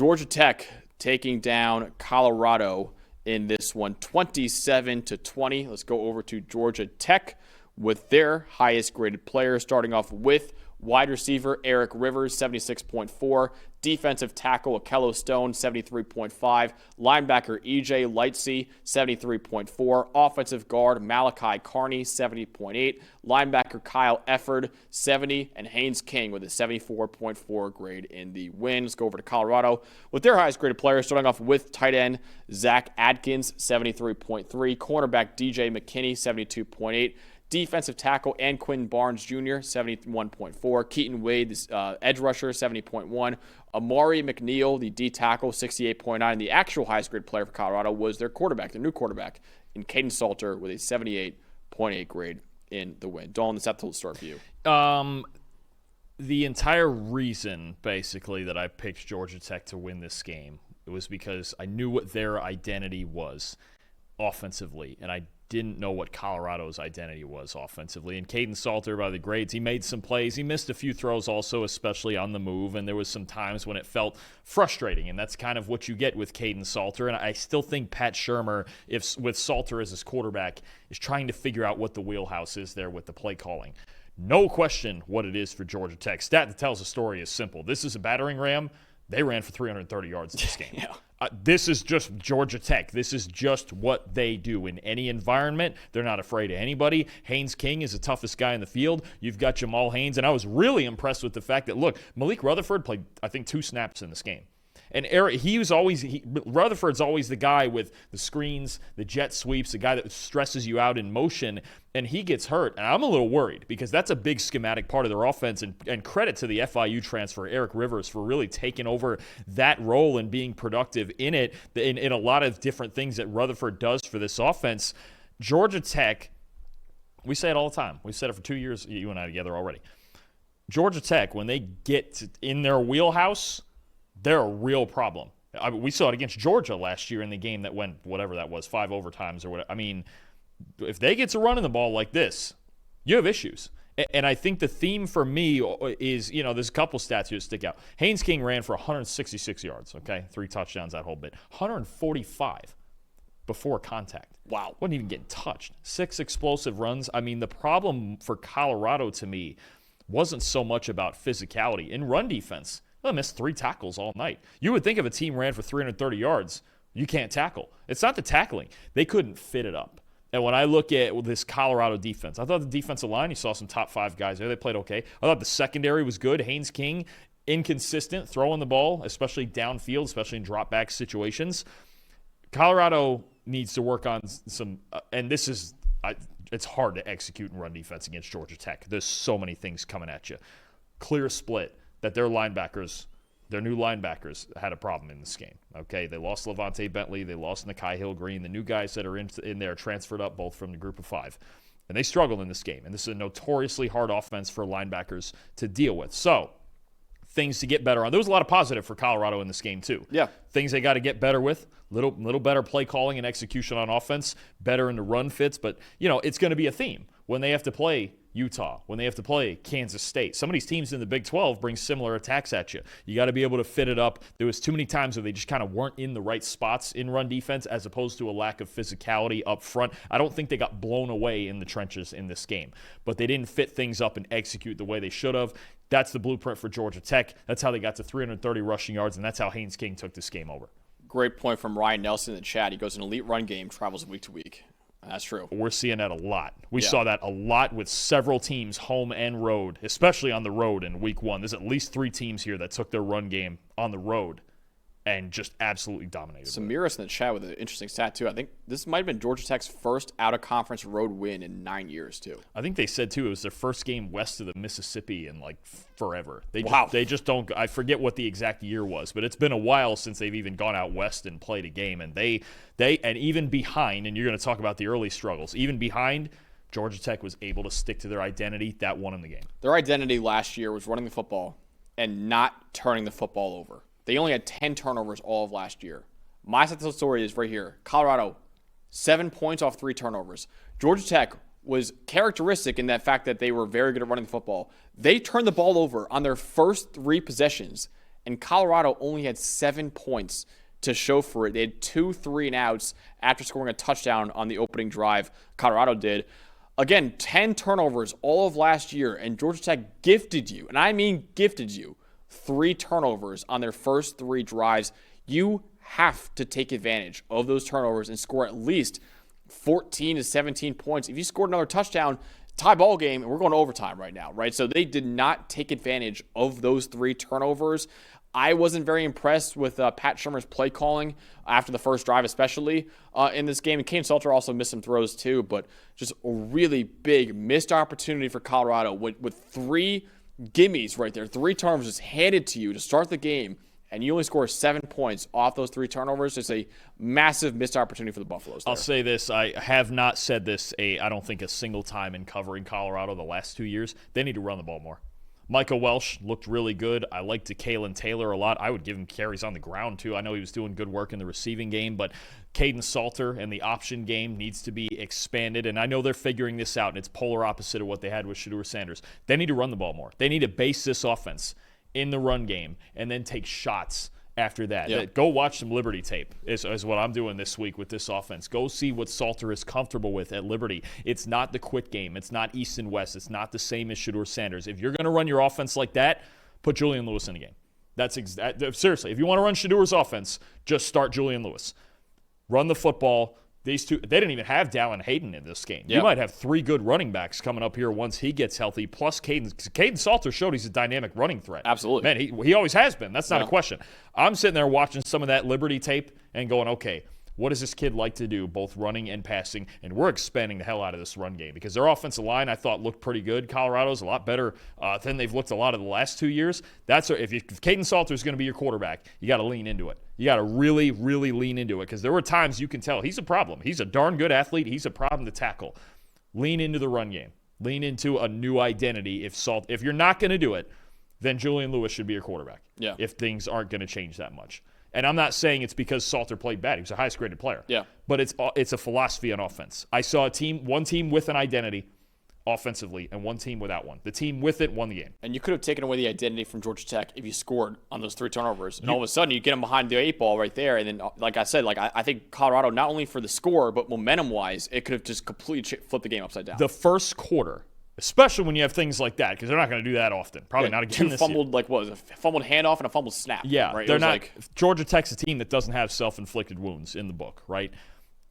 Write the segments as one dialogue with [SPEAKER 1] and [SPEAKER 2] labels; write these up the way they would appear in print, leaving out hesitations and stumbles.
[SPEAKER 1] Georgia Tech taking down Colorado in this one, 27-20. Let's go over to Georgia Tech with their highest graded player, starting off with wide receiver Eric Rivers, 76.4. Defensive tackle Akello Stone, 73.5. Linebacker EJ Lightsey, 73.4. Offensive guard Malachi Carney, 70.8. Linebacker Kyle Efford, 70. And Haynes King with a 74.4 grade in the win. Let's go over to Colorado with their highest graded player, starting off with tight end Zach Adkins, 73.3. Cornerback DJ McKinney, 72.8. Defensive tackle Anquin Barnes Jr., 71.4. Keaton Wade, the edge rusher, 70.1. Amari McNeil, the D tackle, 68.9. The actual highest grade player for Colorado was their quarterback, their new quarterback, in Caden Salter with a 78.8 grade in the win. Dalton, it's up to start for you.
[SPEAKER 2] The entire reason, basically, that I picked Georgia Tech to win this game was because I knew what their identity was offensively, and I didn't know what Colorado's identity was offensively. And Caden Salter, by the grades, he made some plays. He missed a few throws also, especially on the move, and there was some times when it felt frustrating, and that's kind of what you get with Caden Salter. And I still think Pat Shurmur, with Salter as his quarterback, is trying to figure out what the wheelhouse is there with the play calling. No question what it is for Georgia Tech. Stat that tells the story is simple. This is a battering ram. They ran for 330 yards in this game.
[SPEAKER 1] Yeah.
[SPEAKER 2] This is just Georgia Tech. This is just what they do in any environment. They're not afraid of anybody. Haynes King is the toughest guy in the field. You've got Jamal Haynes, and I was really impressed with the fact that, look, Malik Rutherford played, I think, 2 snaps in this game. And Rutherford's always the guy with the screens, the jet sweeps, the guy that stresses you out in motion, and he gets hurt. And I'm a little worried because that's a big schematic part of their offense. And credit to the FIU transfer, Eric Rivers, for really taking over that role and being productive in it, in a lot of different things that Rutherford does for this offense. Georgia Tech, we say it all the time. We've said it for 2 years, you and I together already. Georgia Tech, when they get in their wheelhouse, they're a real problem. We saw it against Georgia last year in the game that went, whatever that was, 5 overtimes or whatever. I mean, if they get to running the ball like this, you have issues. And I think the theme for me is, there's a couple stats here that stick out. Haynes King ran for 166 yards, okay? 3 touchdowns that whole bit. 145 before contact.
[SPEAKER 1] Wow.
[SPEAKER 2] Wasn't even getting touched. 6 explosive runs. I mean, the problem for Colorado to me wasn't so much about physicality. In run defense, they missed 3 tackles all night. You would think if a team ran for 330 yards, you can't tackle. It's not the tackling. They couldn't fit it up. And when I look at this Colorado defense, I thought the defensive line, you saw some top 5 guys there. They played okay. I thought the secondary was good. Haynes King, inconsistent, throwing the ball, especially downfield, especially in drop-back situations. Colorado needs to work on some, and this is, it's hard to execute and run defense against Georgia Tech. There's so many things coming at you. Clear split. That their new linebackers had a problem in this game. Okay, they lost Levante Bentley, they lost Nakai Hill-Green. The new guys that are in there transferred up both from the group of 5. And they struggled in this game. And this is a notoriously hard offense for linebackers to deal with. So, things to get better on. There was a lot of positive for Colorado in this game too.
[SPEAKER 1] Yeah.
[SPEAKER 2] Things they got to get better with. Little better play calling and execution on offense. Better in the run fits. But, it's going to be a theme when they have to play Utah, when they have to play Kansas State. Some of these teams in the Big 12 bring similar attacks at you. You got to be able to fit it up. There was too many times where they just kind of weren't in the right spots in run defense as opposed to a lack of physicality up front. I don't think they got blown away in the trenches in this game, but they didn't fit things up and execute the way they should have. That's the blueprint for Georgia Tech. That's how they got to 330 rushing yards, and that's how Haynes King took this game over.
[SPEAKER 1] Great point from Ryan Nelson in the chat. He goes, an elite run game, travels week to week. That's true.
[SPEAKER 2] We're seeing that a lot. We saw that a lot with several teams, home and road, especially on the road in week 1. There's at least 3 teams here that took their run game on the road and just absolutely dominated.
[SPEAKER 1] Samiris in the chat with an interesting stat, too. I think this might have been Georgia Tech's first out-of-conference road win in 9 years, too.
[SPEAKER 2] I think they said, too, it was their first game west of the Mississippi in, forever. They just don't – I forget what the exact year was, but it's been a while since they've even gone out west and played a game. And they and even behind, and you're going to talk about the early struggles, even behind, Georgia Tech was able to stick to their identity. That won in the game.
[SPEAKER 1] Their identity last year was running the football and not turning the football over. They only had 10 turnovers all of last year. My side of the story is right here. Colorado, 7 points off 3 turnovers. Georgia Tech was characteristic in that fact that they were very good at running the football. They turned the ball over on their first 3 possessions, and Colorado only had 7 points to show for it. They had 2 3-and-outs after scoring a touchdown on the opening drive. Colorado did. Again, 10 turnovers all of last year, and Georgia Tech gifted you, and I mean gifted you, 3 turnovers on their first 3 drives. You have to take advantage of those turnovers and score at least 14 to 17 points. If you scored another touchdown, tie ball game, and we're going to overtime right now, right? So they did not take advantage of those 3 turnovers. I wasn't very impressed with Pat Shurmur's play calling after the first drive, especially in this game. And Kane Salter also missed some throws too, but just a really big missed opportunity for Colorado with 3 gimmies right there, 3 turnovers just handed to you to start the game, and you only score 7 points off those 3 turnovers. It's a massive missed opportunity for the Buffaloes there.
[SPEAKER 2] I'll say this. I have not said this, I don't think, a single time in covering Colorado the last 2 years. They need to run the ball more. Michael Welsh looked really good. I liked Kalen Taylor a lot. I would give him carries on the ground, too. I know he was doing good work in the receiving game, but Caden Salter and the option game needs to be expanded, and I know they're figuring this out, and it's polar opposite of what they had with Shedeur Sanders. They need to run the ball more. They need to base this offense in the run game and then take shots after that.
[SPEAKER 1] Yep.
[SPEAKER 2] Go watch some Liberty tape is what I'm doing this week with this offense. Go see what Salter is comfortable with at Liberty. It's not the quit game. It's not East and West. It's not the same as Shedeur Sanders. If you're going to run your offense like that, put Julian Lewis in the game. Seriously, if you want to run Shedeur's offense, just start Julian Lewis. Run the football. These two, they didn't even have Dallin Hayden in this game. Yep. You might have 3 good running backs coming up here once he gets healthy, plus Caden Salter showed he's a dynamic running threat.
[SPEAKER 1] Absolutely.
[SPEAKER 2] Man, he always has been. That's not a question. I'm sitting there watching some of that Liberty tape and going, okay, what does this kid like to do, both running and passing? And we're expanding the hell out of this run game because their offensive line, I thought, looked pretty good. Colorado's a lot better than they've looked a lot of the last 2 years. If Caden Salter is going to be your quarterback, you got to lean into it. You got to really, really lean into it because there were times you can tell he's a problem. He's a darn good athlete. He's a problem to tackle. Lean into the run game. Lean into a new identity. If you're not going to do it, then Julian Lewis should be your quarterback.
[SPEAKER 1] Yeah.
[SPEAKER 2] If things aren't going to change that much. And I'm not saying it's because Salter played bad. He was the highest graded player.
[SPEAKER 1] Yeah.
[SPEAKER 2] But it's a philosophy on offense. I saw one team with an identity offensively and one team without one. The team with it won the game.
[SPEAKER 1] And you could have taken away the identity from Georgia Tech if you scored on those 3 turnovers. And all of a sudden, you get them behind the 8 ball right there. And then, like I said, I think Colorado, not only for the score, but momentum-wise, it could have just completely flipped the game upside down.
[SPEAKER 2] The first quarter, especially when you have things like that, because they're not going to do that often. Probably not again this
[SPEAKER 1] fumbled,
[SPEAKER 2] year.
[SPEAKER 1] A fumbled handoff and a fumbled snap.
[SPEAKER 2] Yeah,
[SPEAKER 1] right?
[SPEAKER 2] They're not. Georgia Tech's a team that doesn't have self-inflicted wounds in the book, right?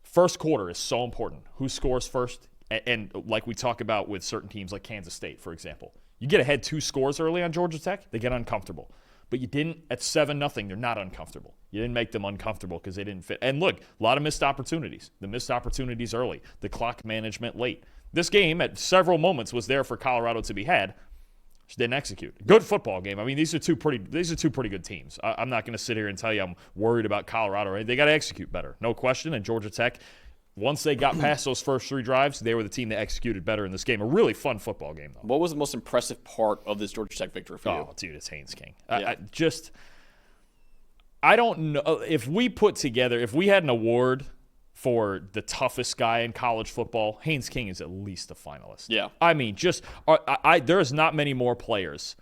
[SPEAKER 2] First quarter is so important. Who scores first? And like we talk about with certain teams like Kansas State, for example. You get ahead 2 scores early on Georgia Tech, they get uncomfortable. But you didn't at 7-0, they're not uncomfortable. You didn't make them uncomfortable because they didn't fit. And look, a lot of missed opportunities. The missed opportunities early. The clock management late. This game at several moments was there for Colorado to be had. Just didn't execute. Good football game. I mean, these are two pretty good teams. I'm not going to sit here and tell you I'm worried about Colorado. Right? They got to execute better, no question. And Georgia Tech, once they got past those first 3 drives, they were the team that executed better in this game. A really fun football game, though.
[SPEAKER 1] What was the most impressive part of this Georgia Tech victory for you?
[SPEAKER 2] Oh, dude, it's Haynes King.
[SPEAKER 1] Yeah.
[SPEAKER 2] I don't know if we had an award for the toughest guy in college football, Haynes King is at least a finalist.
[SPEAKER 1] Yeah.
[SPEAKER 2] I mean, there's not many more players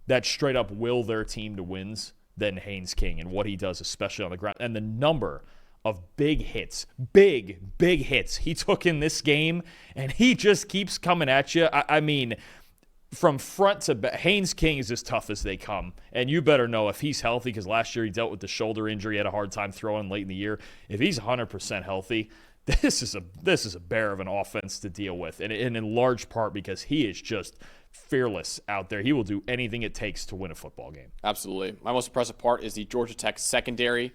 [SPEAKER 2] that straight up will their team to wins than Haynes King and what he does, especially on the ground. And the number of big hits he took in this game, and he just keeps coming at you. I mean, from front to back, Haynes King is as tough as they come. And you better know if he's healthy, because last year he dealt with the shoulder injury, had a hard time throwing late in the year. If he's 100% healthy, this is a bear of an offense to deal with. And in large part because he is just fearless out there. He will do anything it takes to win a football game.
[SPEAKER 1] Absolutely. My most impressive part is the Georgia Tech secondary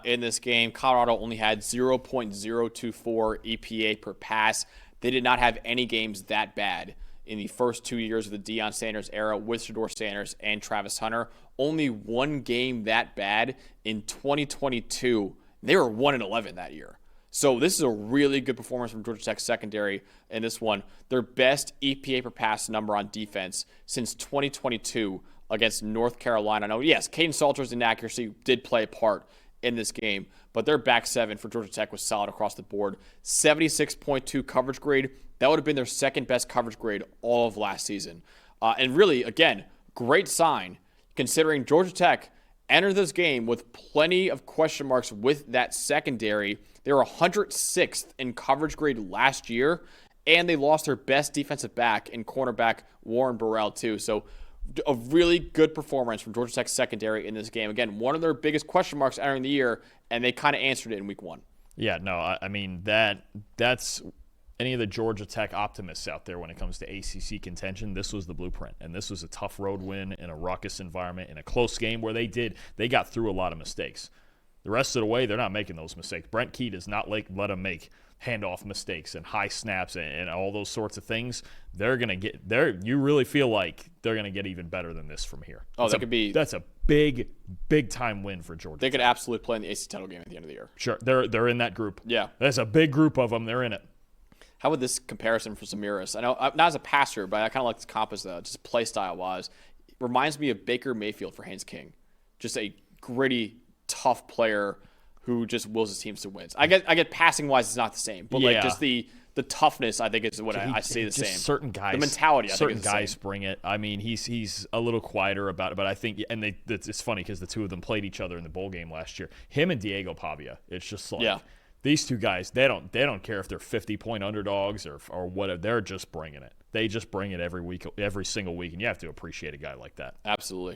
[SPEAKER 1] in this game. Colorado only had 0.024 EPA per pass. They did not have any games that bad in the first 2 years of the Deion Sanders era with Shedeur Sanders and Travis Hunter. Only one game that bad in 2022. They were 1-11 that year. So this is a really good performance from Georgia Tech secondary in this one. Their best EPA per pass number on defense since 2022 against North Carolina. Now, yes, Caden Salter's inaccuracy did play a part in this game, but their back seven for Georgia Tech was solid across the board. 76.2 coverage grade. That would have been their second best coverage grade all of last season. And really, again, great sign considering Georgia Tech enter this game with plenty of question marks with that secondary. They were 106th in coverage grade last year, and they lost their best defensive back in cornerback Warren Burrell too. So a really good performance from Georgia Tech's secondary in this game. Again, one of their biggest question marks entering the year, and they kind of answered it in week 1.
[SPEAKER 2] Yeah, no, I mean, that's any of the Georgia Tech optimists out there when it comes to ACC contention. This was the blueprint, and this was a tough road win in a ruckus environment, in a close game where they got through a lot of mistakes. The rest of the way, they're not making those mistakes. Brent Key does not let them make handoff mistakes and high snaps and all those sorts of things. They're going to get there. You really feel like they're going to get even better than this from here.
[SPEAKER 1] Oh,
[SPEAKER 2] that's a big time win for Georgia.
[SPEAKER 1] They could absolutely play in the ACC title game at the end of the year.
[SPEAKER 2] Sure. They're in that group.
[SPEAKER 1] Yeah.
[SPEAKER 2] There's a big group of them. They're in it.
[SPEAKER 1] How about this comparison for Samiris? I know, not as a passer, but I kind of like this comp as just play style wise. Reminds me of Baker Mayfield for Haynes King. Just a gritty, tough player who just wills his teams to wins. I get passing wise it's not the same, but like just the toughness I think is what I say the same.
[SPEAKER 2] Certain guys,
[SPEAKER 1] the mentality.
[SPEAKER 2] Certain guys bring it. I mean, he's a little quieter about it, but I think it's funny because the two of them played each other in the bowl game last year. Him and Diego Pavia. It's just like these two guys. They don't care if they're 50-point underdogs or whatever. They're just bringing it. They just bring it every week, every single week, and you have to appreciate a guy like that.
[SPEAKER 1] Absolutely.